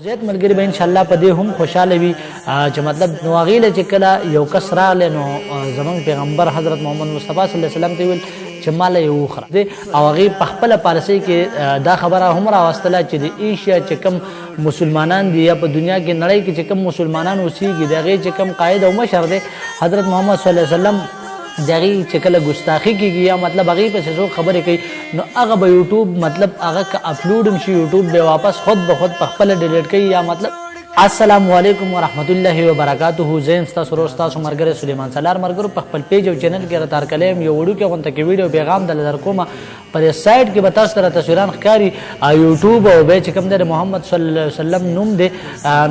زیات ملګری به ان شاء الله په دې هم خوشاله وي چې مطلب نو هغې له چې کله یو کس راغلی نو زموږ پیغمبر حضرت محمد مصطفی صلی الله علیه وسلم ته ویل چې ماله یې وخوره او هغې په خپله پالیسۍ کې دا خبره هم راوستله چې د ایشیا چې کوم مسلمانان دي یا په دنیا کې نړۍ کې چې کوم مسلمانان اوسېږي د هغې چې کوم قائد او مشر دی حضرت محمد صلی الله علیه وسلم د هغې چې کله ګستاخي کېږي یا مطلب هغې پسې څوک خبرې کوي نو هغه به یوټوب مطلب هغه که اپلوډ هم شي یوټوب به واپس خود به خود په خپله ډیلیټ کوي یا مطلب السلام علیکم ورحمت الله وبرکاته زه یم ستاسو ورور ستاسو ملګری سلیمان سالار ملګرو په خپل پیج او چینل کې راته هرکلی یم یو وړوکې غونته کې ویډیو پیغام درله در کومه پر سایډ کې به تاسو سره تصویران ښکاري یوټوب او بیا چې کوم دی د محمد صلی الله علیه وسلم نوم دی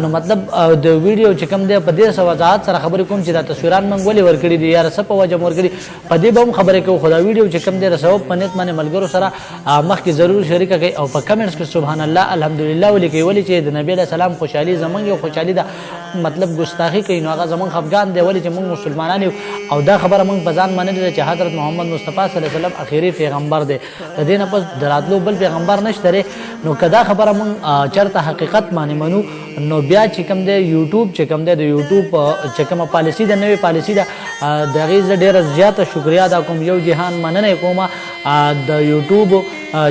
نو مطلب د ویډیو چې کوم دی په دې څه وضاحت سره خبرې کوم چې دا تصویران موږ ولې ورکړي دي یا څه په وجه مو ورکړي په دې به هم خبرې کوو خو دا ویډیو چې کوم دی د ثواب په نیت باندې ملګرو سره مخکې ضرور شریکه کوئ او په کمنټس کې سبحان الله الحمدلله ولیکئ ولې چې د نبي علیه السلام خوشحالي زموږ یو خوشحالي ده مطلب ګستاخي کوي نو هغه زموږ خفګان دی ولې چې موږ مسلمانان یو او دا خبره موږ په ځان منلې ده چې حضرت محمد مصطفی صلی الله علیه وسلم اخري پیغمبر دی د دې نه پس د راتلو بل پیغمبر نشته دی نو که دا خبره موږ چېرته حقیقت باندې منو نو بیا چې کوم دی یوټوب چې کوم دی د یوټوب چې کومه پالیسي ده نوې پالیسي ده د هغې زه ډېره زیاته شکریا ادا کوم یو جهان مننه یې کومه د یوټوب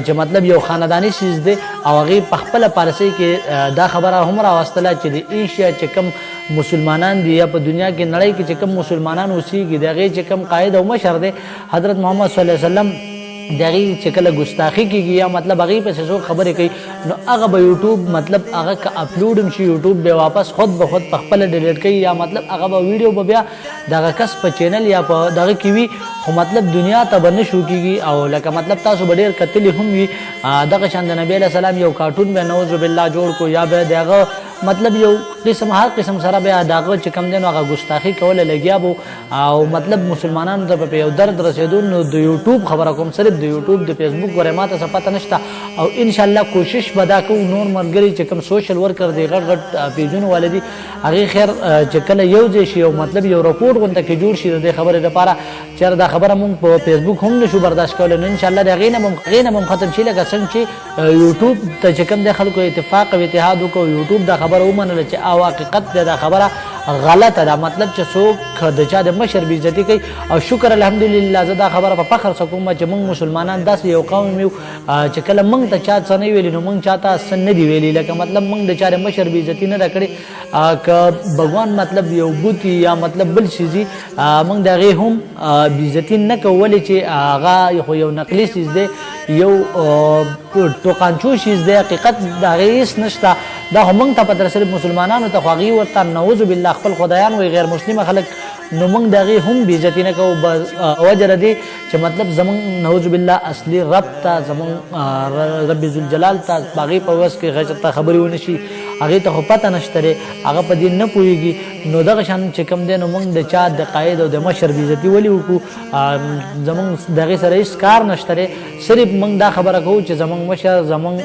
چې مطلب یو خانداني چیز دی او هغې په خپله پالیسۍ کې دا خبره هم راوستله چې د ایشیا چې کوم مسلمانان دي یا په دنیا کې نړۍ کې چې کوم مسلمانان اوسېږي د هغې چې کوم قائد او مشر دی حضرت محمد صلی الله علیه وسلم د هغې چې کله ګستاخي کېږي یا مطلب هغې پسې څوک خبرې کوي نو هغه به یوټوب مطلب هغه که اپلوډ هم شي یوټوب به واپس خود به خود په خپله ډیلیټ کوي یا مطلب هغه به ویډیو به بیا د هغه کس په چینل یا په دغه کې وي خو مطلب دنیا ته به نه شو کېږي او لکه مطلب تاسو به ډېر کتلي هم وي دغه شان د نبي علیه السلام یو کارټون به نعوذ بالله جوړ کو یا به د هغه مطلب یو قسم هر قسم سره بیا د هغه چې کوم دی نو هغه ګستاخي کوله لګیا به او مطلب مسلمانانو ته په یو درد رسېدو نو د یوټوب خبره کوم صرف د یوټوب د فیسبوک ګورې ما ته څه پته نشته او انشاءالله کوشش به دا کوو نور ملګري چې کوم سوشل ورکر دی غټ غټ پیجونه والا دي هغې خیر چې کله یو ځای شي او مطلب یو رپورټ غونته کې جوړ شي د دې خبرې لپاره چېرې دا خبره مونږ په فیسبوک هم نشو برداشت کولی نو انشاءالله د هغې نه هم ختم شي لکه څنګه چې یوټوب ته چې کوم دی خلکو اتفاق او اتحاد وکړو یوټوب دا خبره ومنله چې او حقیقت دی دا خبره غلطه ده مطلب چې څوک د چا د مشر بېعزتي کوي او شکر الحمدلله زه دا خبره په فخر سره کوم چې موږ مسلمانان داسې یو قوم یو چې کله موږ ته چا څه نه ویلي نو موږ چا ته څه نه دي ویلي لکه مطلب موږ د چا د مشر بېعزتي نه ده کړې که بګوان مطلب یو بوت یا مطلب بل شي موږ د هغې هم بېعزتي نه کوو ولې چې هغه خو یو نقلي چیز دی یو ټوقانچو شیز دی حقیقت د هغې هېڅ نشته دا خو موږ ته پته صرف مسلمانانو ته خو هغې ورته نعوذ بالله خپل خدایان وایي غیر مسلمه خلک نو موږ د هغې هم بېعزتي نه کوو وجه د دې چې مطلب زموږ نعوذ بالله اصلي رب ته زموږ رب ذوالجلال ته په هغې په وس کې غچ ته خبرې ونه شي هغې ته خو پته نشته دی هغه په دې نه پوهېږي نو دغه شان چې کوم دی نو موږ د چا د قاید او د مشر بېعزتي ولې وکړو زموږ د هغې سره هېڅ کار نشته دی صرف موږ دا خبره کوو چې زموږ مشر زموږ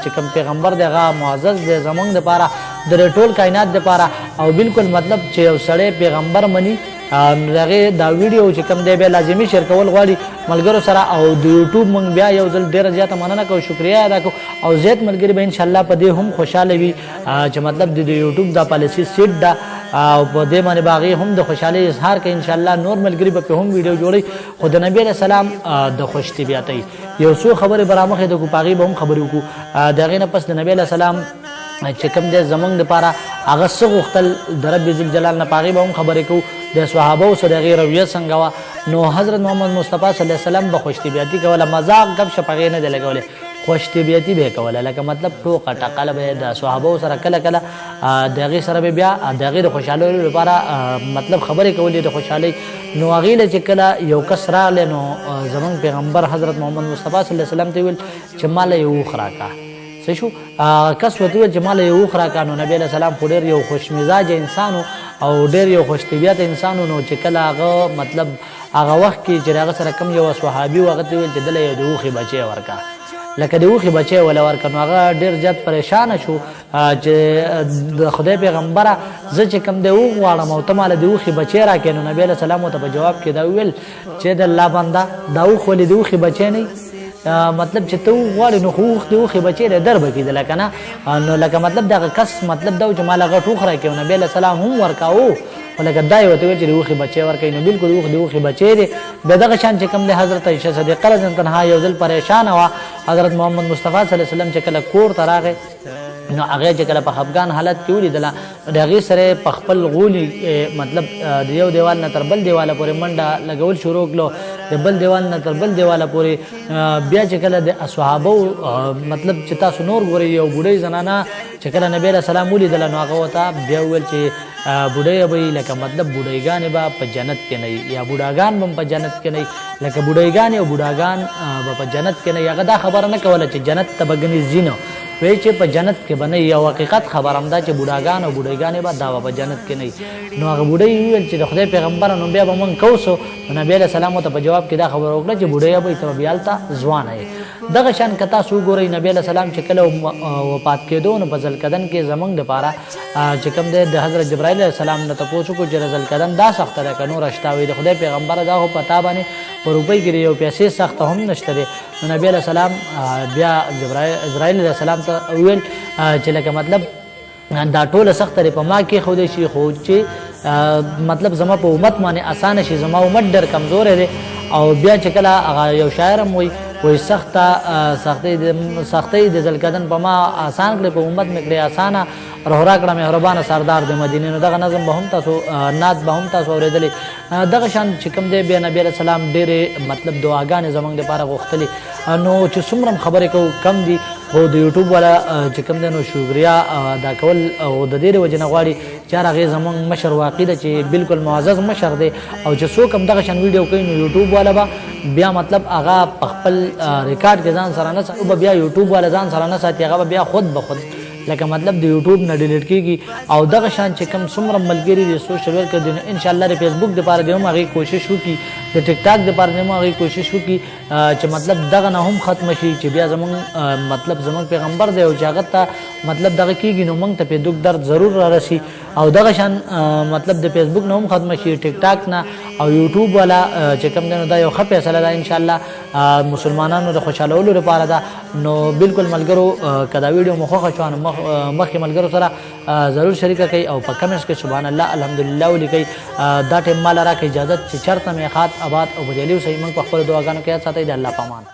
چې کوم پیغمبر دی هغه معزز دی زموږ دپاره د ټول کائنات دپاره او بالکل مطلب چې یو سړی پیغمبر مني د هغې دا ویډیو چې کوم دی بیا لازمي شیر کول غواړي ملګرو سره او د یوټوب موږ بیا یو ځل ډېره زیاته مننه کوو شکریه ادا کوو او زیات ملګري به انشاءالله په دې هم خوشحاله وي چې مطلب د یوټوب دا پالیسي سیټ ده او په دې باندې به هغې هم د خوشحالۍ اظهار کوي انشاءالله نور ملګري به پرې هم ویډیو جوړوي خو د نبي علیه السلام د خوش طبیعتۍ یو څو خبرې به رامخې د کړو په هغې به هم خبرې وکړو د هغې نه پس د نبي علیه السلام چې کوم دی زموږ دپاره هغه څه غوښتل د رب ذوالجلال نه په هغې به هم خبرې کوو د صحابو سره د هغې رویه څنګه وه نو حضرت محمد مصطفی صلی الله علیه وسلم به خوش طبیعتي کوله مذاق ګپ شپ هغې نه دی لګولی خوش طبیعتي به یې کوله لکه مطلب ټوکه ټقله به یې د صحابو سره کله کله د هغې سره به بیا د هغې د خوشحالۍ لپاره مطلب خبرې کولې د خوشحالۍ نو هغې له چې کله یو کس راغلی نو زموږ پیغمبر حضرت محمد مصطفی صلی الله علیه وسلم ته ویل چې ماله یو اوښ راکړه څه شو کس ورته وویل چې ماله یو اوښ راکړه نو نبي علیه السلام خو ډېر یو خوش مزاجه انسان او ډېر یو خوش طبیعت انسان نو چې کله هغه مطلب هغه وخت کې چې د هغه سره کوم یو صحابي و هغه ته ویل چې دله یو د اوښې بچی ورکړه لکه د اوښې بچی وله ورکړه نو هغه ډېر زیات پریشانه شو چې د خدای پیغمبره زه چې کوم دی وغواړم او ته ماله د اوښې بچی راکړې نو نبي علیه السلام ورته په جواب کې دا وویل چې د الله بنده دا اوښ ولې د اوښې بچی نه مطلب چې ته غواړې نو خو اوښ دې اوښې بچی دی در به کېدله که نه نو لکه مطلب دغه کس مطلب دا و چې ما له غټ اوښ راکړې او نبي علیه السلام هم ورکاوه خو لکه دا یې ورته ویل چې د اوښې بچی ورکوي نو بلکل اوښ د اوښې بچی دی بیا دغه شان چې کوم دی حضرت عایشه صدیقه رضی الله عنها یو ځل پریشانه وه حضرت محمد مصطفی صلی الله علیه وسلم چې کله کور ته راغی نو هغه چې کله په خفګان حالت کې ولیدله د هغې سره په خپل غولي مطلب د یو دیوال نه تر بل دیواله پورې منډه لګول شروع کړو د بل دیوال نه تر بل دیواله پورې بیا چې کله د اصحابو مطلب چې تاسو نور ګورئ یو بوډۍ زنانه چې کله نبی علیه السلام ولیدله نو هغه ورته بیا وویل چې بوډۍ به لکه مطلب بوډایګانې به په جنت کې نه یا بوډاګان به په جنت کې نه لکه بوډایګانې او بوډاګان به په جنت کې نه هغه دا خبره نه کوله چې جنت ته به ګنې ځي نه وی چې په جنت کې به نه یو حقیقت خبر هم دا چې بوډاګان او بوډایګانې به دا په جنت کې نه نو هغه بوډۍ وویل چې د خدای پیغمبره نو بیا به مونږ کوسو نو نبي علیه السلام ورته په جواب کې دا خبره وکړه چې بوډۍ به ته بیا هلته ځوانه یې دغه شان که تاسو وګورئ نبي علیه السلام چې کله وفات کېدو نو په ذوالقدن کې زموږ دپاره چې کوم دی د حضرت جبرائیل علیه السلام نه تپوس وکړو چې ذوالقدن دا سخته ده که نوره شته وي د خدای پیغمبره دا خو په تا باندې په روپۍ کې یو پیسې سخته هم نشته دی نو نبي علیه السلام بیا اسرائیل علیه السلام ته وویل چې لکه مطلب دا ټوله سخته دی په ما کې ښودی شي خو چې مطلب زما په امت باندې اسانه شي زما امت ډېر کمزوری دی او بیا چې کله هغه یو شاعر هم وایي وایي سختۍ د ذوالقدن په ما آسان کړې په امت مې کړې اسانه رهورا کړه مهربانه سردار د مدینې نو دغه نظم به هم تاسو نعت به هم تاسو اورېدلې دغه شان چې کوم دی بیا نبي علیه السلام ډېرې مطلب دعاګانې زموږ دپاره غوښتلې نو چې څومره هم خبرې کوو کم دي خو د یوټوب والا چې کوم دی نو شکریا ادا کول او د دې د وجې نه غواړي چې هر هغې زموږ مشر واقع ده چې بلکل معزز مشر دی او چې څوک هم دغه شان ویډیو کوي نو یوټوب والا به بیا مطلب هغه په خپل ریکارډ کې ځان سره نه ساتي به بیا یوټوب والا ځان سره نه ساتي هغه به بیا خود به خود لکه مطلب د یوټیوب نه ډیلیټ کیږي او دغه شان چې کوم څومره ملګري دي سوشل ورکر دي ان شاء الله د فیسبوک دپاره دې هم هغې کوشش وکړي د ټیک ټاک دپاره دې هم هغې کوشش وکړي چې مطلب دغه نه هم ختمه شي چې بیا زموږ مطلب زموږ پیغمبر دی او چې هغه ته مطلب دغه کیږي نو موږ ته پې دک درد ضرور را رسي او دغه شان مطلب د فیسبوک نه هم ختمه شي ټیک ټاک نه او یوټیوب والا چې کوم دی نو دا یو ښه فیصله ده ان شاء الله مسلمانانو د خوشحالولو لپاره ده نو بلکل ملګرو که دا ویډیو مو خوښه شوه نو مخکې ملګرو سره ضرور شریکه کوئ او په کمنټس کې سبحان الله الحمدلله ولیکئ دا ټیم ماله راکړئ اجازت چې چېرته مې ښاد آباد او بریالي اوسئ موږ په خپلو دعاګانو کې یاد ساتئ د الله په امان